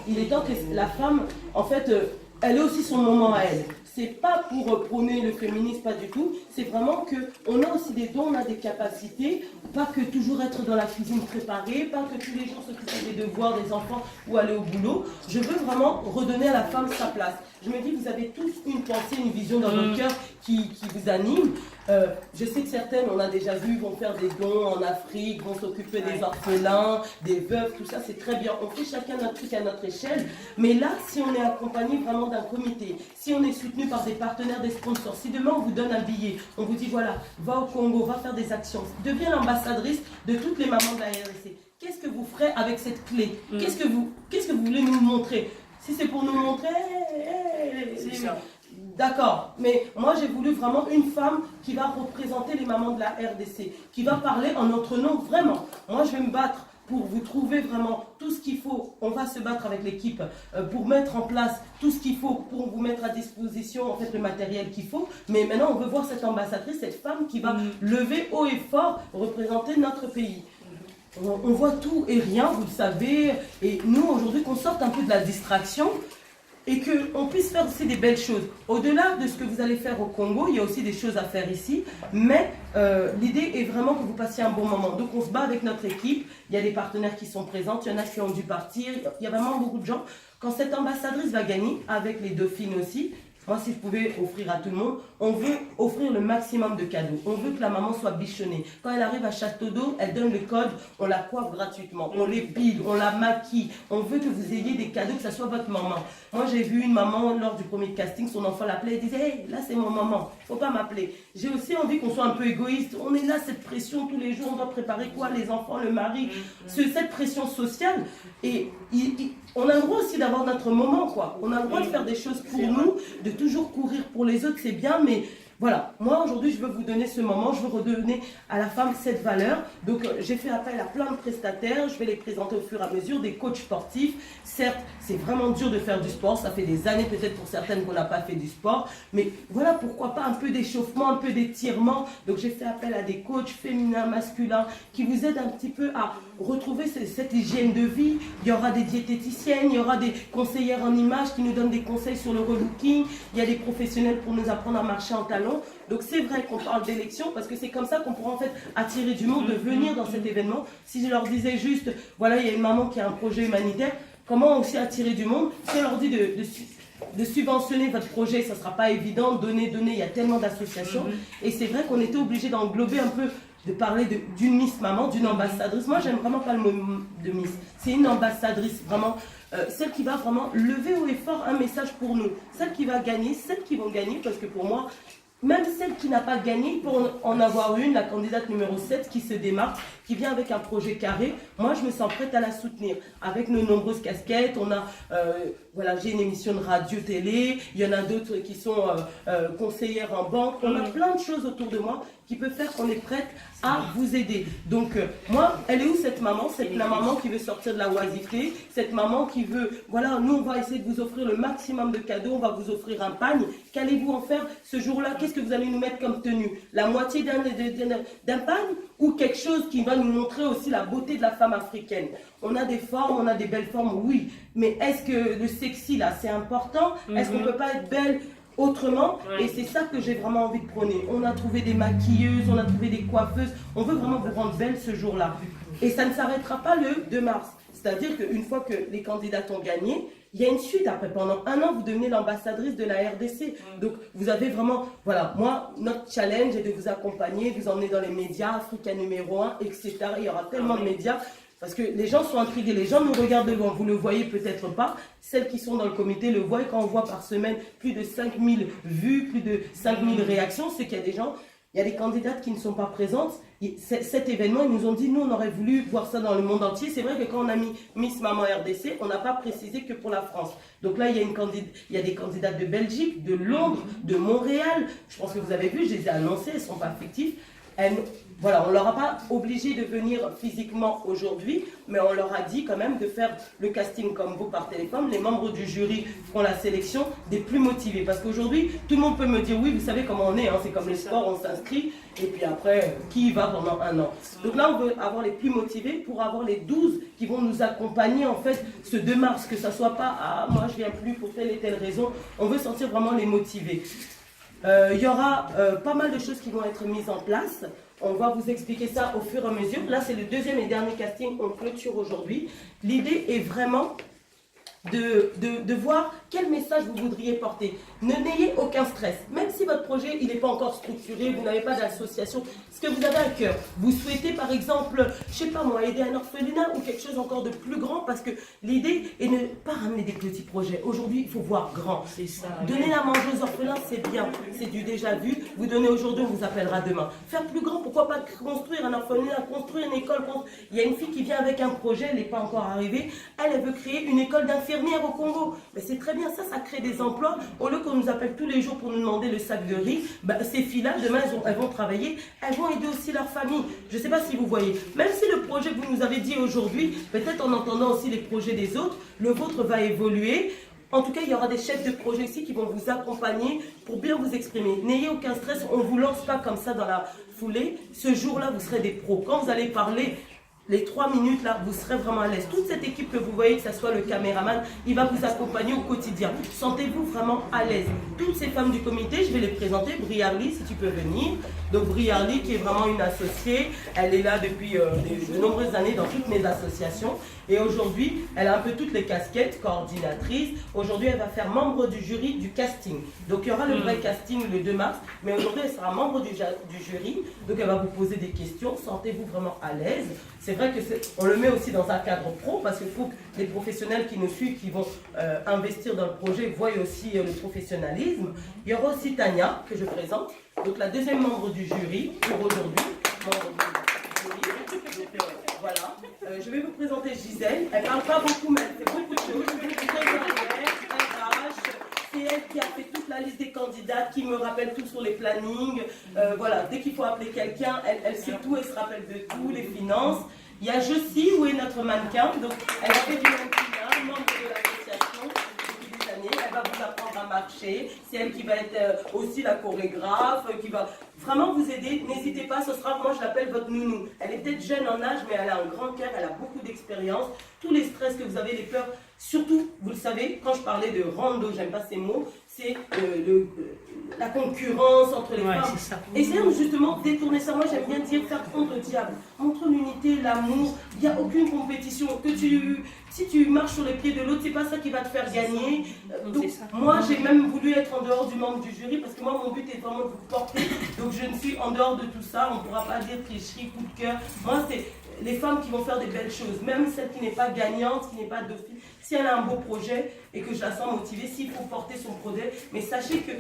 Il est temps que la femme, en fait, elle ait aussi son moment à elle. C'est pas pour prôner le féminisme, pas du tout. C'est vraiment qu'on a aussi des dons, on a des capacités. Pas que toujours être dans la cuisine préparée, pas que tous les jours s'occuper des devoirs des enfants ou aller au boulot. Je veux vraiment redonner à la femme sa place. Je me dis, vous avez tous une pensée, une vision dans votre cœur qui vous anime. Je sais que certaines, on a déjà vu, vont faire des dons en Afrique, vont s'occuper des orphelins, des veuves, tout ça, c'est très bien. On fait chacun notre truc à notre échelle. Mais là, si on est accompagné vraiment d'un comité, si on est soutenu par des partenaires, des sponsors, si demain on vous donne un billet, on vous dit, voilà, va au Congo, va faire des actions, deviens l'ambassadrice de toutes les mamans de la RDC. Qu'est-ce que vous ferez avec cette clé? Qu'est-ce que vous voulez nous montrer? Si c'est pour nous montrer, d'accord, mais moi j'ai voulu vraiment une femme qui va représenter les mamans de la RDC, qui va parler en notre nom vraiment. Moi je vais me battre pour vous trouver vraiment tout ce qu'il faut. On va se battre avec l'équipe pour mettre en place tout ce qu'il faut, pour vous mettre à disposition en fait le matériel qu'il faut. Mais maintenant on veut voir cette ambassadrice, cette femme qui va lever haut et fort, représenter notre pays. On voit tout et rien, vous le savez, et nous aujourd'hui qu'on sorte un peu de la distraction et qu'on puisse faire aussi des belles choses. Au-delà de ce que vous allez faire au Congo, il y a aussi des choses à faire ici, mais l'idée est vraiment que vous passiez un bon moment. Donc on se bat avec notre équipe, il y a des partenaires qui sont présents, il y en a qui ont dû partir, il y a vraiment beaucoup de gens. Quand cette ambassadrice va gagner, avec les dauphines aussi, moi, si je pouvais offrir à tout le monde, on veut offrir le maximum de cadeaux. On veut que la maman soit bichonnée. Quand elle arrive à Château d'Eau, elle donne le code, on la coiffe gratuitement, on l'épile, on la maquille. On veut que vous ayez des cadeaux, que ce soit votre maman. Moi, j'ai vu une maman lors du premier casting, son enfant l'appelait et disait « Hey, là, c'est mon maman, il ne faut pas m'appeler. » J'ai aussi envie qu'on soit un peu égoïste. On est là, cette pression tous les jours, on doit préparer quoi? Les enfants, le mari, cette pression sociale. Et on a le droit aussi d'avoir notre moment, quoi. On a le droit de faire des choses pour nous, de toujours courir pour les autres, c'est bien, mais voilà. Moi, aujourd'hui, je veux vous donner ce moment, je veux redonner à la femme cette valeur. Donc, j'ai fait appel à plein de prestataires, je vais les présenter au fur et à mesure, des coachs sportifs. Certes, c'est vraiment dur de faire du sport, ça fait des années peut-être pour certaines qu'on n'a pas fait du sport, mais voilà, pourquoi pas un peu d'échauffement, un peu d'étirement. Donc, j'ai fait appel à des coachs féminins, masculins, qui vous aident un petit peu à retrouver cette hygiène de vie. Il y aura des diététiciennes, il y aura des conseillères en images qui nous donnent des conseils sur le relooking, il y a des professionnels pour nous apprendre à marcher en talons. Donc c'est vrai qu'on parle d'élection parce que c'est comme ça qu'on pourra en fait attirer du monde de venir dans cet événement. Si je leur disais juste, voilà, il y a une maman qui a un projet humanitaire, comment aussi attirer du monde? Si on leur dit de subventionner votre projet, ça ne sera pas évident, donner, il y a tellement d'associations. Et c'est vrai qu'on était obligé d'englober un peu, de parler d'une Miss Maman, d'une ambassadrice. Moi, j'aime vraiment pas le mot de Miss. C'est une ambassadrice, vraiment, celle qui va vraiment lever haut et fort un message pour nous. Celle qui va gagner, celles qui vont gagner, parce que pour moi, même celle qui n'a pas gagné, pour en avoir une, la candidate numéro 7 qui se démarque, qui vient avec un projet carré, moi je me sens prête à la soutenir. Avec nos nombreuses casquettes, on a, voilà, j'ai une émission de radio-télé, il y en a d'autres qui sont conseillères en banque, on a plein de choses autour de moi qui peut faire qu'on est prête à vous aider. Donc moi, elle est où cette maman? C'est la maman qui veut sortir de la oisiveté, cette maman qui veut, voilà, nous on va essayer de vous offrir le maximum de cadeaux, on va vous offrir un pagne. Qu'allez-vous en faire ce jour-là? Qu'est-ce que vous allez nous mettre comme tenue? La moitié d'un pagne ou quelque chose qui va nous montrer aussi la beauté de la femme africaine? On a des formes, on a des belles formes, oui, mais est-ce que le sexy là, c'est important? Est-ce qu'on ne peut pas être belle autrement? Et c'est ça que j'ai vraiment envie de prôner. On a trouvé des maquilleuses, on a trouvé des coiffeuses, on veut vraiment vous rendre belle ce jour-là. Et ça ne s'arrêtera pas le 2 mars. C'est-à-dire qu'une fois que les candidates ont gagné, il y a une suite après. Pendant un an, vous devenez l'ambassadrice de la RDC. Donc, vous avez vraiment, voilà, moi, notre challenge est de vous accompagner, de vous emmener dans les médias, Africa numéro 1, etc. Il y aura tellement de médias. Parce que les gens sont intrigués, les gens nous regardent devant, vous ne le voyez peut-être pas, celles qui sont dans le comité le voient, et quand on voit par semaine plus de 5000 vues, plus de 5000 réactions, c'est qu'il y a des gens, il y a des candidates qui ne sont pas présentes. Cet événement, ils nous ont dit, nous on aurait voulu voir ça dans le monde entier. C'est vrai que quand on a mis Miss Maman RDC, on n'a pas précisé que pour la France. Donc là, il y a des candidates de Belgique, de Londres, de Montréal. Je pense que vous avez vu, je les ai annoncées, elles ne sont pas fictives. voilà, on ne leur a pas obligé de venir physiquement aujourd'hui, mais on leur a dit quand même de faire le casting comme vous par téléphone. Les membres du jury feront la sélection des plus motivés. Parce qu'aujourd'hui, tout le monde peut me dire, oui, vous savez comment on est, hein, c'est comme les sports, on s'inscrit, et puis après, qui y va pendant un an. Donc là, on veut avoir les plus motivés pour avoir les 12 qui vont nous accompagner, en fait, ce 2 mars, que ça ne soit pas, ah, moi je viens plus pour telle et telle raison. On veut sentir vraiment les motivés. Il y aura pas mal de choses qui vont être mises en place. On va vous expliquer ça au fur et à mesure. Là, c'est le deuxième et dernier casting. On clôture aujourd'hui. L'idée est vraiment de voir quel message vous voudriez porter. N'ayez aucun stress. Même si votre projet il n'est pas encore structuré, vous n'avez pas d'association, ce que vous avez à cœur, vous souhaitez par exemple, je sais pas moi, aider un orphelinat ou quelque chose encore de plus grand, parce que l'idée est de ne pas ramener des petits projets. Aujourd'hui, il faut voir grand. C'est ça. Donner à manger aux orphelins, c'est bien, c'est du déjà vu. Vous donnez aujourd'hui, on vous appellera demain. Faire plus grand, pourquoi pas construire un orphelinat, construire une école. Il y a une fille qui vient avec un projet, elle n'est pas encore arrivée, elle veut créer une école d'infirmières au Congo. Mais c'est très bien, ça crée des emplois. Au lieu qu'on nous appelle tous les jours pour nous demander le sac de riz, ces filles-là, demain, elles vont travailler, elles vont aider aussi leur famille. Je ne sais pas si vous voyez. Même si le projet que vous nous avez dit aujourd'hui, peut-être en entendant aussi les projets des autres, le vôtre va évoluer. En tout cas, il y aura des chefs de projet ici qui vont vous accompagner pour bien vous exprimer. N'ayez aucun stress, on ne vous lance pas comme ça dans la foulée. Ce jour-là, vous serez des pros. Quand vous allez parler, les 3 minutes là, vous serez vraiment à l'aise. Toute cette équipe que vous voyez, que ce soit le caméraman, il va vous accompagner au quotidien. Sentez-vous vraiment à l'aise. Toutes ces femmes du comité, je vais les présenter. Briarly, si tu peux venir. Donc Briarly, qui est vraiment une associée, elle est là depuis de nombreuses années dans toutes mes associations. Et aujourd'hui, elle a un peu toutes les casquettes, coordinatrice. Aujourd'hui, elle va faire membre du jury du casting. Donc il y aura le vrai casting le 2 mars, mais aujourd'hui, elle sera membre du jury. Donc elle va vous poser des questions. Sentez-vous vraiment à l'aise. C'est vrai qu'on le met aussi dans un cadre pro, parce qu'il faut que les professionnels qui nous suivent, qui vont investir dans le projet, voient aussi le professionnalisme. Il y aura aussi Tania, que je présente, donc la deuxième membre du jury pour aujourd'hui. Voilà. Je vais vous présenter Gisèle. Elle ne parle pas beaucoup, mais elle fait beaucoup de choses. C'est elle qui a fait toute la liste des candidats, qui me rappelle tout sur les plannings. Voilà, dès qu'il faut appeler quelqu'un, elle sait tout, elle se rappelle de tout, les finances. Il y a Josie, où est notre mannequin. Donc, elle a fait du mannequinat, membre de l'association depuis des années. Elle va vous apprendre à marcher. C'est elle qui va être aussi la chorégraphe, qui va vraiment vous aider. N'hésitez pas, ce sera, moi je l'appelle votre nounou. Elle est peut-être jeune en âge, mais elle a un grand cœur, elle a beaucoup d'expérience. Tous les stress que vous avez, les peurs, surtout, vous le savez, quand je parlais de rando, j'aime pas ces mots, c'est la concurrence entre les femmes. Essayons justement de détourner ça. Moi j'aime bien dire faire contre le diable. Montre l'unité, l'amour, il n'y a aucune compétition. Si tu marches sur les pieds de l'autre, c'est pas ça qui va te faire gagner. Donc, moi j'ai même voulu être en dehors du membre du jury, parce que moi mon but est vraiment de vous porter. Donc je ne suis en dehors de tout ça, on ne pourra pas dire tricherie, coup de cœur. Moi c'est les femmes qui vont faire des belles choses, même celle qui n'est pas gagnante, qui n'est pas dauphine. Si elle a un beau projet et que je la sens motivée, s'il faut porter son projet, mais sachez que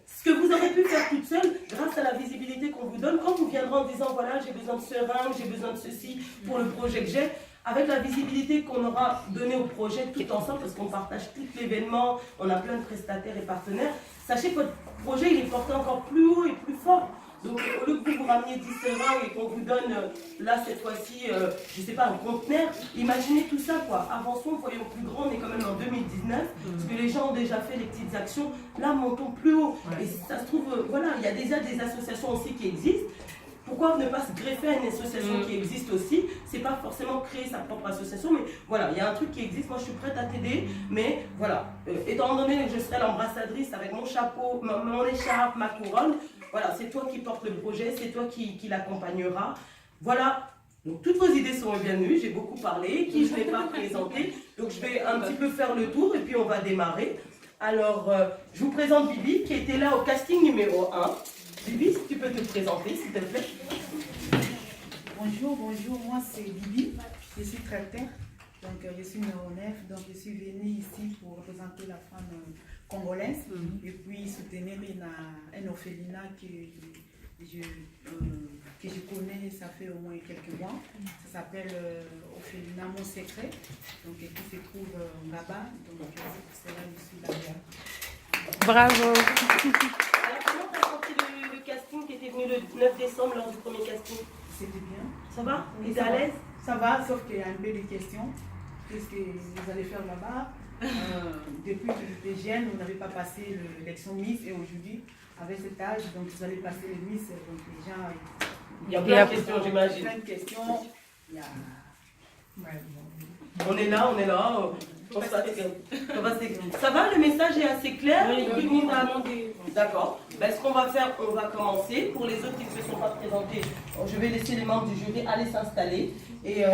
ce que vous aurez pu faire toute seule, grâce à la visibilité qu'on vous donne, quand vous viendrez en disant voilà j'ai besoin de seringues, j'ai besoin de ceci pour le projet que j'ai, avec la visibilité qu'on aura donnée au projet tout ensemble, parce qu'on partage tout l'événement, on a plein de prestataires et partenaires, sachez que votre projet il est porté encore plus haut et plus fort. Donc au lieu que vous rameniez 10 seringues et qu'on vous donne là cette fois-ci, je ne sais pas, un conteneur, imaginez tout ça quoi. Avançons, voyons plus grand, on est quand même en 2019, parce que les gens ont déjà fait les petites actions, là montons plus haut. Et ça se trouve, voilà, il y a déjà des associations aussi qui existent. Pourquoi ne pas se greffer à une association qui existe aussi? C'est pas forcément créer sa propre association, mais voilà, il y a un truc qui existe, moi je suis prête à t'aider, mais voilà, étant donné que je serai l'ambassadrice avec mon chapeau, mon écharpe, ma couronne, voilà, c'est toi qui portes le projet, c'est toi qui l'accompagnera. Voilà, donc toutes vos idées sont bienvenues, j'ai beaucoup parlé, qui je ne vais pas présenter, donc je vais un petit peu faire le tour et puis on va démarrer. Alors, je vous présente Bibi qui était là au casting numéro 1. Bibi, si tu peux te présenter, s'il te plaît. Bonjour, moi c'est Bibi, je suis traiteur, donc je suis néonef, donc je suis venue ici pour représenter la femme congolaise et puis soutenir un orphelinat que je connais, ça fait au moins quelques mois. Ça s'appelle Orphelinat Mon Secret, donc qui se trouve là-bas, donc c'est là que je suis là. Bravo. Alors comment tu as senti le casting qui était étais venu le 9 décembre lors du premier casting? C'était bien. Ça va? Oui, T'es à l'aise? Ça va, sauf qu'il y a un peu de questions. Qu'est-ce que vous allez faire là-bas? Depuis que j'étais jeune, on n'avait pas passé l'élection Miss et aujourd'hui, avec cet âge, donc vous allez passer les Miss. Donc les gens, Il y a plein de questions, j'imagine. Plein de questions. Il y a... On est là, on est là. On va s'écrire. Ça va, le message est assez clair? Tout le monde a demandé. D'accord. Ben, ce qu'on va faire, on va commencer. Pour les autres qui ne se sont pas présentés, je vais laisser les membres du jury aller s'installer. Et